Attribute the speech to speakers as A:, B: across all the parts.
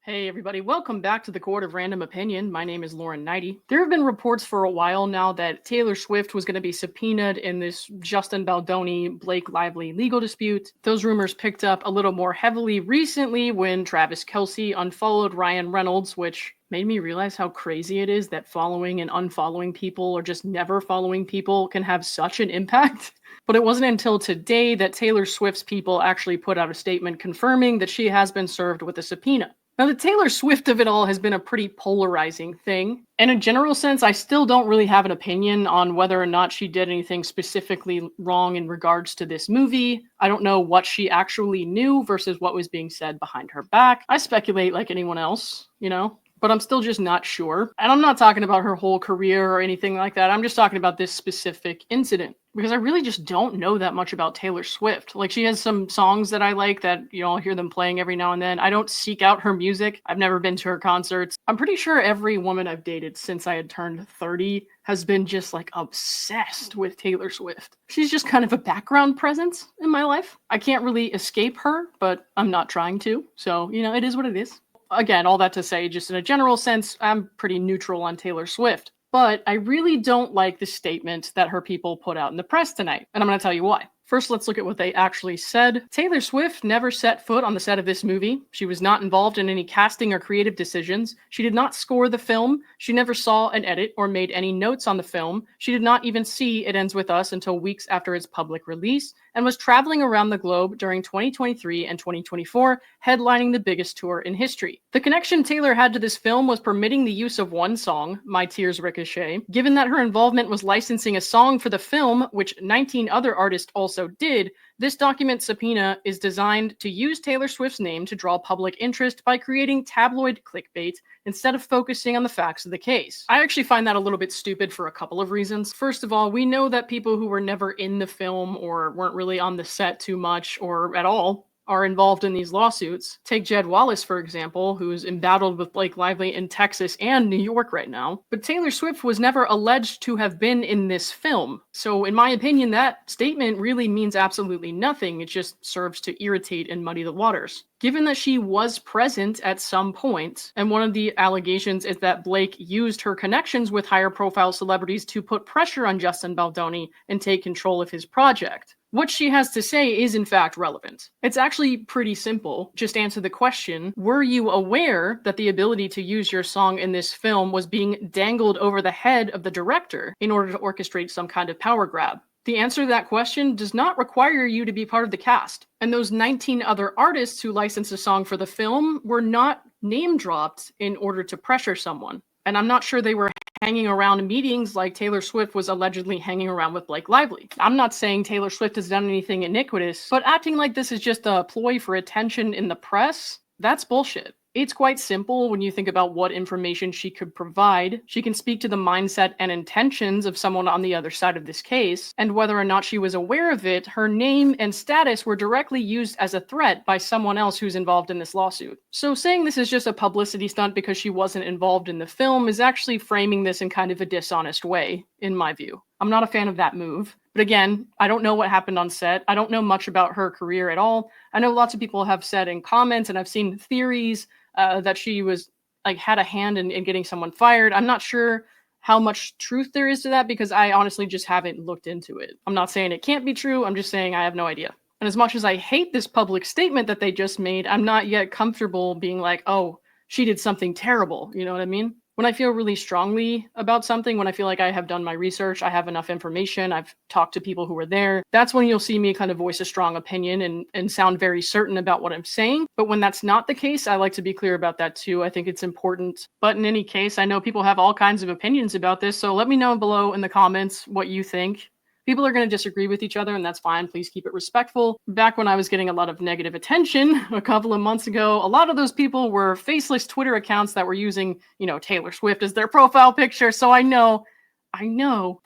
A: Hey everybody, welcome back to the Court of Random Opinion. My name is Lauren Neidigh. There have been reports for a while now that Taylor Swift was going to be subpoenaed in this Justin Baldoni, Blake Lively legal dispute. Those rumors picked up a little more heavily recently when Travis Kelce unfollowed Ryan Reynolds, which made me realize how crazy it is that following and unfollowing people or just never following people can have such an impact. But it wasn't until today that Taylor Swift's people actually put out a statement confirming that she has been served with a subpoena. Now, the Taylor Swift of it all has been a pretty polarizing thing. In a general sense, I still don't really have an opinion on whether or not she did anything specifically wrong in regards to this movie. I don't know what she actually knew versus what was being said behind her back. I speculate like anyone else, but I'm still just not sure. And I'm not talking about her whole career or anything like that. I'm just talking about this specific incident because I really just don't know that much about Taylor Swift. Like, she has some songs that I like that, I'll hear them playing every now and then. I don't seek out her music. I've never been to her concerts. I'm pretty sure every woman I've dated since I had turned 30 has been just like obsessed with Taylor Swift. She's just kind of a background presence in my life. I can't really escape her, but I'm not trying to. So, it is what it is. Again, all that to say, just in a general sense, I'm pretty neutral on Taylor Swift. But I really don't like the statement that her people put out in the press tonight, and I'm going to tell you why. First, let's look at what they actually said. Taylor Swift never set foot on the set of this movie. She was not involved in any casting or creative decisions. She did not score the film. She never saw an edit or made any notes on the film. She did not even see It Ends With Us until weeks after its public release, and was traveling around the globe during 2023 and 2024, headlining the biggest tour in history. The connection Taylor had to this film was permitting the use of one song, My Tears Ricochet. Given that her involvement was licensing a song for the film, which 19 other artists also did, this document subpoena is designed to use Taylor Swift's name to draw public interest by creating tabloid clickbait instead of focusing on the facts of the case. I actually find that a little bit stupid for a couple of reasons. First of all, we know that people who were never in the film or weren't really on the set too much or at all are involved in these lawsuits. Take Jed Wallace, for example, who's embattled with Blake Lively in Texas and New York right now. But Taylor Swift was never alleged to have been in this film. So in my opinion, that statement really means absolutely nothing. It just serves to irritate and muddy the waters. Given that she was present at some point, and one of the allegations is that Blake used her connections with higher profile celebrities to put pressure on Justin Baldoni and take control of his project, what she has to say is in fact relevant. It's actually pretty simple. Just answer the question, were you aware that the ability to use your song in this film was being dangled over the head of the director in order to orchestrate some kind of power grab? The answer to that question does not require you to be part of the cast. And those 19 other artists who licensed a song for the film were not name dropped in order to pressure someone. And I'm not sure they were hanging around meetings like Taylor Swift was allegedly hanging around with Blake Lively. I'm not saying Taylor Swift has done anything iniquitous, but acting like this is just a ploy for attention in the press, that's bullshit. It's quite simple when you think about what information she could provide. She can speak to the mindset and intentions of someone on the other side of this case, and whether or not she was aware of it, her name and status were directly used as a threat by someone else who's involved in this lawsuit. So saying this is just a publicity stunt because she wasn't involved in the film is actually framing this in kind of a dishonest way, in my view. I'm not a fan of that move. But again, I don't know what happened on set. I don't know much about her career at all. I know lots of people have said in comments, and I've seen theories that she was had a hand in getting someone fired. I'm not sure how much truth there is to that because I honestly just haven't looked into it. I'm not saying it can't be true. I'm just saying I have no idea. And as much as I hate this public statement that they just made, I'm not yet comfortable being like, oh, she did something terrible. You know what I mean? When I feel really strongly about something, when I feel like I have done my research, I have enough information, I've talked to people who were there, that's when you'll see me kind of voice a strong opinion and sound very certain about what I'm saying. But when that's not the case, I like to be clear about that too. I think it's important. But in any case, I know people have all kinds of opinions about this, so let me know below in the comments what you think. People are going to disagree with each other, and that's fine. Please keep it respectful. Back when I was getting a lot of negative attention a couple of months ago, a lot of those people were faceless Twitter accounts that were using, Taylor Swift as their profile picture. So I know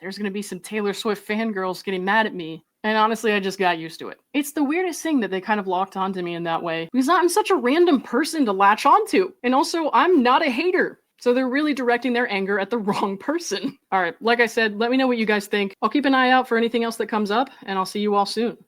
A: there's going to be some Taylor Swift fangirls getting mad at me. And honestly, I just got used to it. It's the weirdest thing that they kind of locked onto me in that way because I'm such a random person to latch onto. And also, I'm not a hater. So they're really directing their anger at the wrong person. All right, like I said, let me know what you guys think. I'll keep an eye out for anything else that comes up, and I'll see you all soon.